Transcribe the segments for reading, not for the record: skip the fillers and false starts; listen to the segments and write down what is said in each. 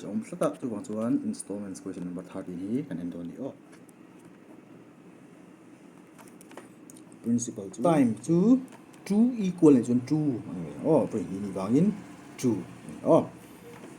Jom sata tu bang chuan installments question number 30 hi kan endon ni o principal chu time chu 2 equal ni chun 2 ani o voi ni wangin 2 o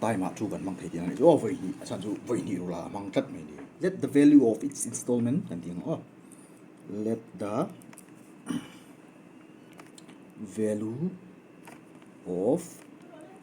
time a 2 kan mang thei dia ni o voi ni asan chu voi ni rula mang tat mai ni let the value of its installment kan ding o let the value of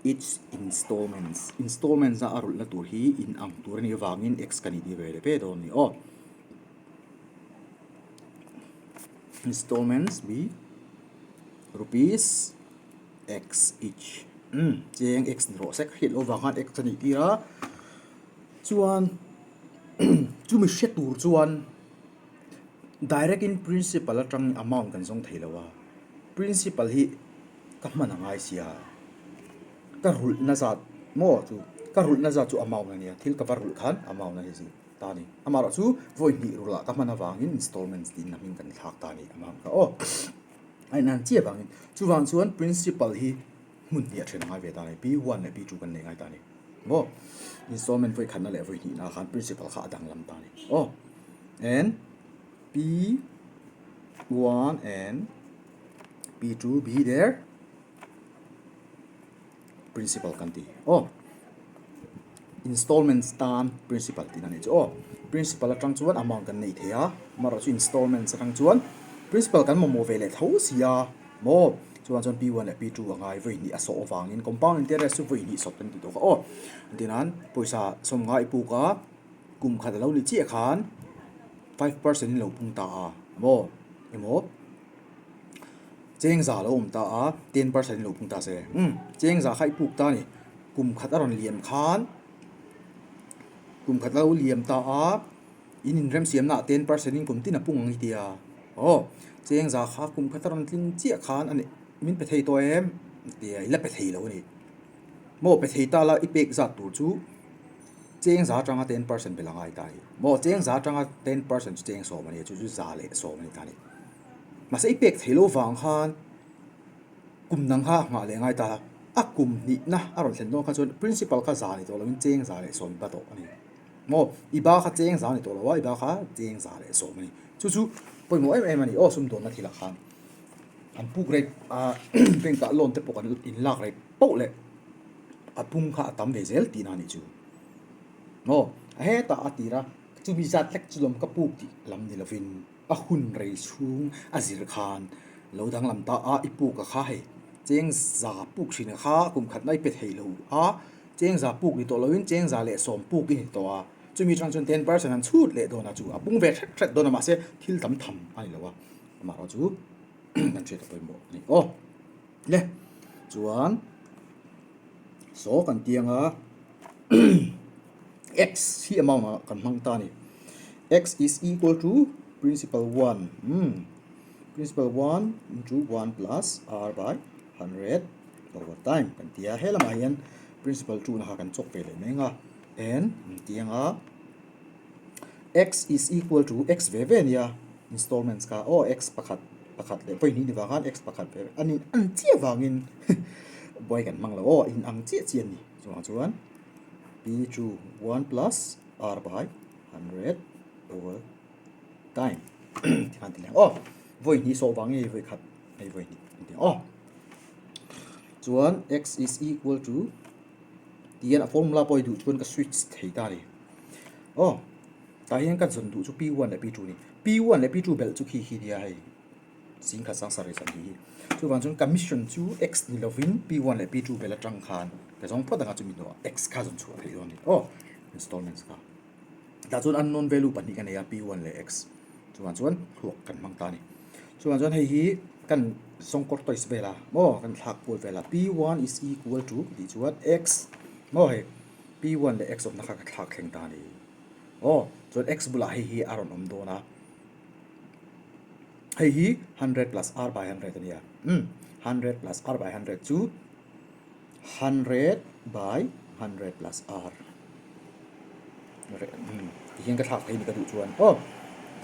its installments a arul la tur hi in ang tur ni wangin x kan di ve pe don ni o installments be rupees x each cheng x ro sek hit over han x ni tira chuan chu mi she tur chuan direct in principle atang amount kan song theilawa principle hi ka man ngai sia ka rul na zat mo chu ka rul na zat chu amount na nia thil ka var rul khan amount na hi si ta ni amaro chu voi ni rula ka man awangin installments din na min kan thak ta ni amount ka o ai nan chia bangin chu wang chuan principle hi mun ni a thena ngai ve ta ni p1 ne p2 kan nei ngai ta ni mo installment voi khan na le voi ni na khan principle kha adang lam ta ni o and p1 and p2 be there principal kanti installments tan principal tin ani chu principal atang chuan amount kan nei thea maro chu installments atang chuan principal kan mo vele tho sia mo chuan p1 le p2 angai voi ni aso awangin compound interest chu voi ni sop kan ti to ka tinan poisa som ngai pu ka kum khat lo ni chi khan 5% in lo pung ta mo emo cheng za lo ta 10% lo pung ta se cheng za khai puk ta ni kum khat aron liam khan kum khat lo liam ta in rem siam na 10% in kum tin a pung ngi tia cheng za kha kum khat aron tin chi khan ani min pe thei to em tia ila pe thei lo ni mo pe thei ta la ipek za tur chu cheng za tanga 10% belangai ta hi mo cheng za tanga 10% cheng so mani chu za le so mani ta ni ma se ipek thelo wang khan kum nang ha nga le ngai ta kum ni na aron thlen do kha chon principal kha za ni to lo cheng za le so mi ba to ani mo iba kha cheng za ni to lo wa iba kha cheng za le so mani chu poi mo em ani sum do na thila khan an puk rei bank ka loan te pokan in lak rei po le apung kha tam ve zel ti na ni chu mo he ta atira chu mi zat lek chulom ka puk ti lam ni lovin a hun rei chung a zir khan lo dang lam ta ipu ka kha he cheng za puk thin kha kum khat nai pe thei lo cheng za puk ni to loin cheng za le som puk ni to chu mi chang chon 10% an chut le do na chu apung ve thret do na ma se thil tam tham ai lo wa ma ro chu nan che to poi mo ni le chuan so kan tianga x hi amount kan mang ta ni x is equal to principal 1 principal 1 into 1 plus r by 100 over time kan tia helama hian principal 2 na kan chok pe le menga and tianga x is equal to x ve ve nia installments ka x pakhat le poi ni wa kan x pakhat ve anin an chia wangin boy kan mang lo in ang chia chian ni chuan p2 1 plus r by 100 over time kan ti voi ni so wangi voi khat ai voi ni chuan x is equal to tian a formula poi du chuan ka switch thei ta ni ta hian kan zon du chu p1 le p2 ni p1 le p2 bel chu khi dia hai sing kha sang sari san hi chu wan chun commission chu x ni lovin p1 le p2 bel atang khan ka jong pho danga chu mi no x kha zon chu thei don ni installments ka da chun unknown value pani kan ya p1 le x chuan thuak kan mang ta ni chuan hei hi kan songkor tois vela mo kan thak pol vela p1 is equal to di chuan x mo he p1 le x of na kha thak thleng ta ni chuan x bula hei hi aron om do na hei hi 100 plus r by 100 ania 100 plus r by 100 chu 100 by 100 plus r hian ka thak thei ni ka du chuan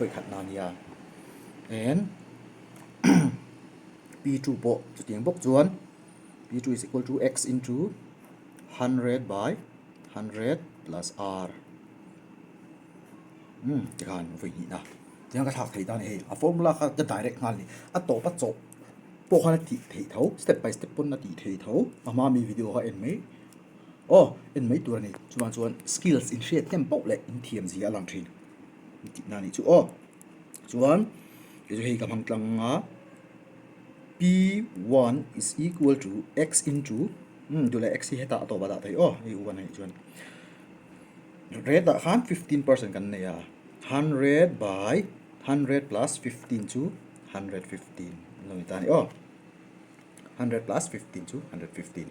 poi khat na nia and p2 bo chu tiang bok chuan p2 is equal to x into 100 by 100 plus r cái khan với nhị na tiếng cái thạc thầy ta này à formula cái direct ngal ni à tổ bắt chỗ bộ khan thì thầy thấu step by step pun na thì thầy thấu mà mi video ha en mấy en mấy tuổi này chuan skills in share tempo le in thiam gì alang thin na ni chu chuan cái chu hei kam hang tlang nga P1 is equal to x into du le x hi heta to ba da thei hei u này chuan rate da khan 15% kan nei 100 by 100 plus 15 to 115 lo ni ta ni 100 plus 15 to 115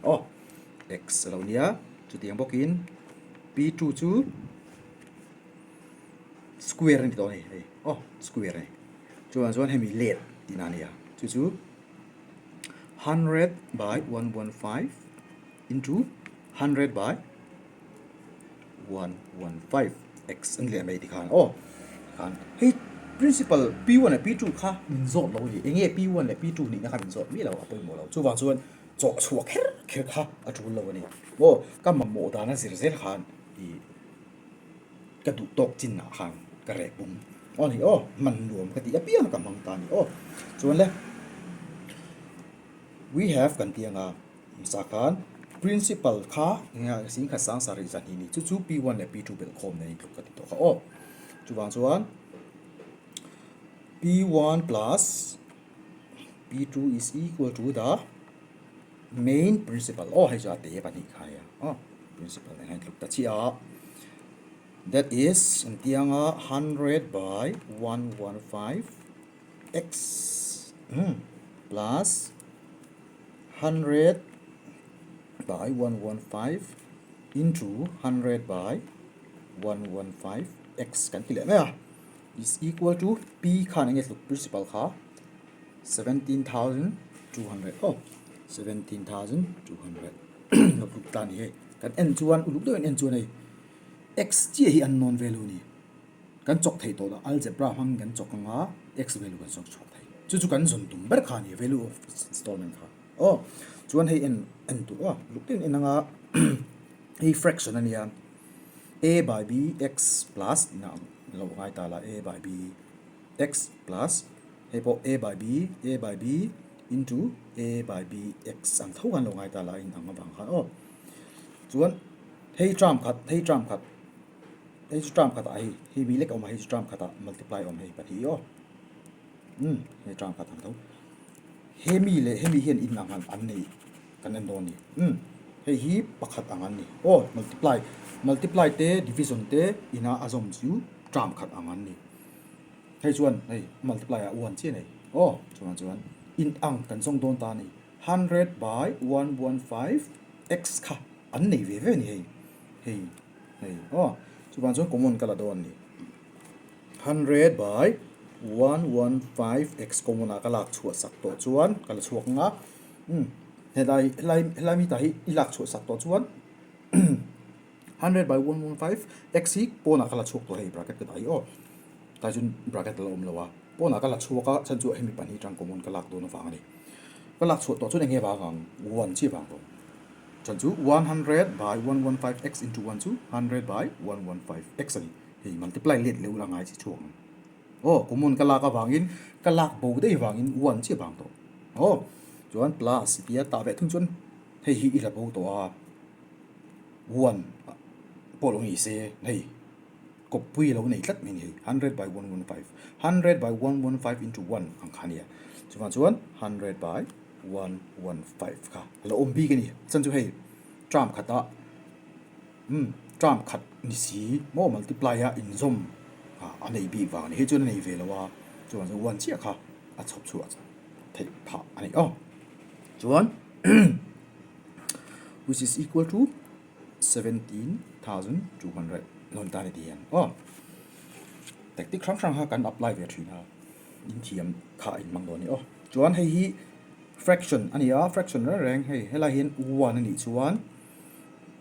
x lo nia chu tiang bokin p2 chu square ni to ni square ni chuan hemi let ti na nia chu 100 by 115 into 100 by 115 x anh liền mấy thì khan khan hey principal p1 là p2 kha min zot lo ni enge p1 là p2 ni na kha min zot mi lo apoi mo lo chu wang chuan zo chuak kher kha a tu lo ni kam ma mo da na zir khan i ka du tok chin na khan ka re bum ni man nuam ka ti apia ka mang ta ni chuan le we have kan tianga sakan principal kha nga sing kha sang sari zan hi ni chu p1 le p2 bel khom nei tluk ka ti to kha chu wang chuan p1 plus p2 is equal to the main principal hai ja te ba ni kha ya principal nei tluk ta chi that is tianga 100 by 115 x plus 100 by 115 into 100 by 115 x kan kile na is equal to p khan nge look principal kha 17,200 17,200 look ta ni he kan n1 look do n1 nei x chi hi unknown value ni kan chok thei to da algebra hang kan chok nga x value kan chok thei chu kan zon tum ber kha ni value of installment kha chuan hei n tu look tin inanga a fraction ania a by b x plus na lo ngai ta la a by b x plus hei po a by b into a by b x ang thau kan lo ngai ta la in ang bang kha chuan hei tram khat hei tram khat ai hei bi lek om hei tram khat multiply om hei pa thi hei tram khat ang thau hemi hian in ang an nei kan an don ni hei hi pakhat ang an ni multiply te division te ina azom chu tram khat ang an ni hei chuan hei multiply a 1 chi nei chuan in ang kan song don ta ni 100 by 115 x kha an nei ve ni hei chuan common kala don ni 100 by 115 x common a kalak chhuat sak to chuan kala chuak nga helai mi ta hi ilak chhuat sak to chuan 100 by 115 x hi pona kala chuak to hei bracket ka dai ta jun bracket lo om lawa pona kala chuaka chan chu hemi pani tang common kalak do na fa ani kalak chhuat to chu nge ba gang 1 chi bang to chan chu 100 by 115 x into 1 chu 100 by 115 x ani hei multiply let le ula ngai chi chuak common kalak ka wangin kalak bo dei wangin 1 chi bang to chuan plus tia ta ve thung chuan hei hi ila bo to 1 polong i se hei kopui lo nei tlat min hei 100 by 115 100 by 115 into 1 ang khania chuan 100 by 115 kha lo om bi ke ni chan chu hei tram khata tram khat ni si mo multiply a in zom anei bi wa ni he chuan nei ve lawa chuan 1 chi kha a chop chu a thei pha ani chuan which is equal to 17,200 lon ta ni dian tactic krang ha kan apply ve thina in thiam kha in mang do ni chuan hei hi fraction ania fraction ra reng hei hela hian 1 ani chuan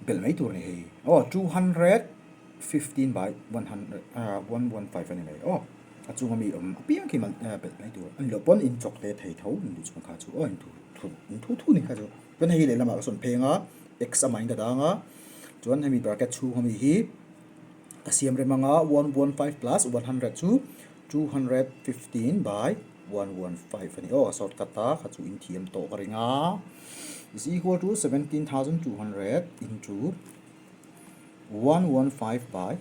bel mai tur ni hei 215 by 100 115 ani mai achunga mi piang ki man bel mai tur an lo pon in chok te thei thau ni chung kha chu in thu ni kha chu kan hei le lama son phenga x amain da nga chuan hemi bracket 2 hemi hi asiam re manga 115 plus 100 chu 215 by 115 ani shortcut ta kha chu in thiam to ka ringa is equal to 17,200 into 115 by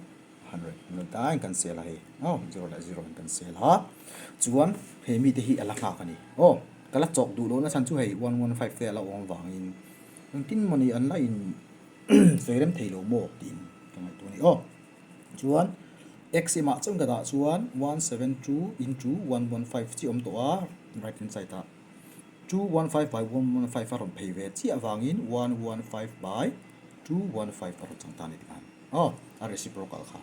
100 no ta in cancel hai 0 la 0 in cancel ha chuan hemi te hi ala kha kani kala chok du lo na san chu hei 115 te ala ong wangin tin money an la in ferem thailo mo tin kamai tu ni chuan x ima chung da chuan 172 into 115 chi om to a right hand side ta 215 by 115 aron phei ve chi awangin 115 by 215 aron chang ta ni kan a reciprocal kha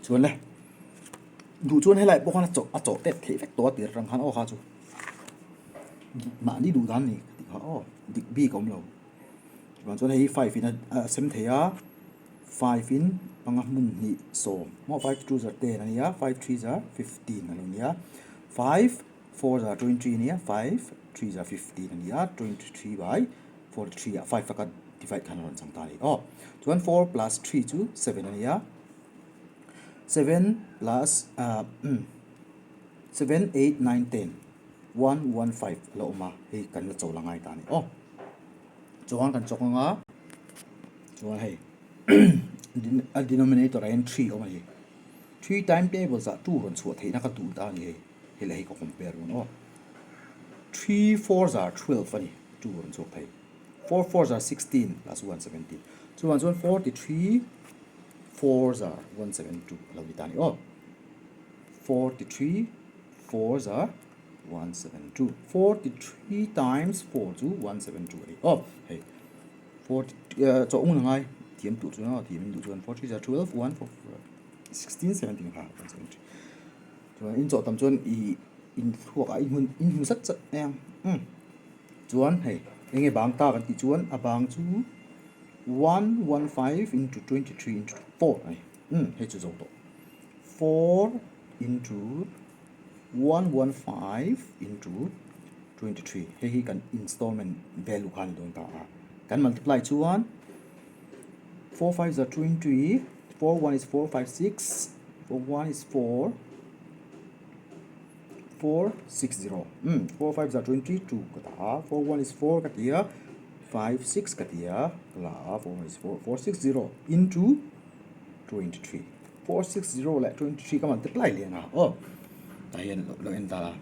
chuan le du chuan helai bokha na chok te thei vek to tir rang khan kha chu ma ni du dan ni ha dik bi kom lo chuan hei 5 in a sem theya 5 in panga mun ni so mo 5 2s are 10 ania 5 3s are 15 ania 5 4s are 23 ania 5 3s are 15 ania 23 by 43 5 ka divide kan ron chang ta ni chuan 4 plus 3 chu 7 ania 7 plus 7 8 9 10 115 lo ma hei kan la chaw langai ta ni chuan kan chok nga chuan hei a denominator and 3 oma hi 3 time tables are 2 ron chu thei na ka tu ta ni hei lai ko compare ron 3 4s are 12 ani 2 ron chu thei 4 4s are 16 plus 117 so 43 4s are 172 lo ni ta ni 43 4s are 172 43 times 4 to 172 hey 40 cho ung ngai thiam tu chu na thiam du chuan 43 are 12 1 4 16 17 ha 172 chuan in cho tam chuan in thuak a in hun sat chat em chuan hey enge bang ta kan ti chuan a bang chu 115 into 23 into 4 ai hey chu zo to 4 into 115 into 23 hey hi kan installment value khan don ta kan multiply chuan 4 5s are 20 4 1 is 4 5 6 4 1 is 4 4 6 0 4 5s are 22 kata 4 1 is 4 katia 5 6 katia la 4 is 4 4 6 0 into 23 4 6 0 la 23 ka multiply le na tayen lo enta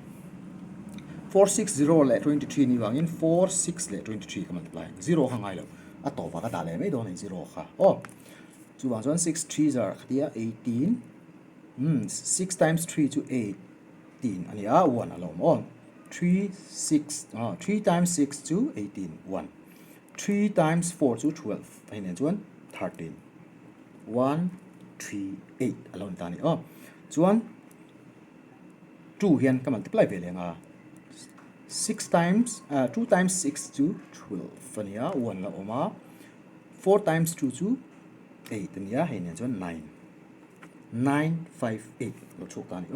460 le 23 ni wangin 46 le 23 ka multiply 0 hangai lo a to pa ka da le mai do nei 0 kha chu wang chuan 6 3s are khtia 18 6 times 3 to 18 ania 1 alom 3 6 3 times 6 to 18 1 3 times 4 to 12 ai nen chuan 13 1 3 8 alom ta ni chuan 2 hian ka multiply ve lenga 6 times 2 times 6 to 12 ania 1 la oma 4 times 2 to 8 ania hei nen chuan 9 958 lo chuk ta ni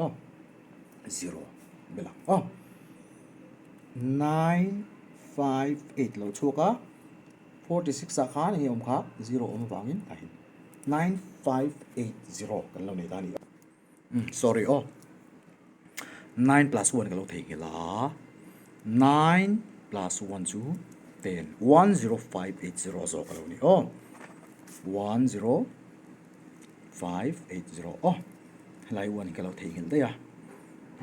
0 bela 958 lo chuka 46 a khan hi om kha 0 om wangin ta hin 9580 kan lo nei ta ni sorry 9 plus 1 ka lo thei ke la 9 plus 1 to 10 10580 zo ka lo ni 10580 lai 1 ka lo thei ke da ya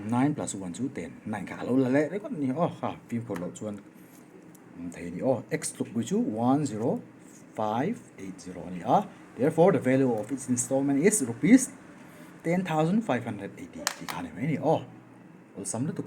9 plus 1 to 10 9 ka lo la le re kon ni ha pi ko lo chuan thei ni x tuk bu chu 10580 ni therefore the value of its installment is rupees 10,580 ki khane mai ni sum la tu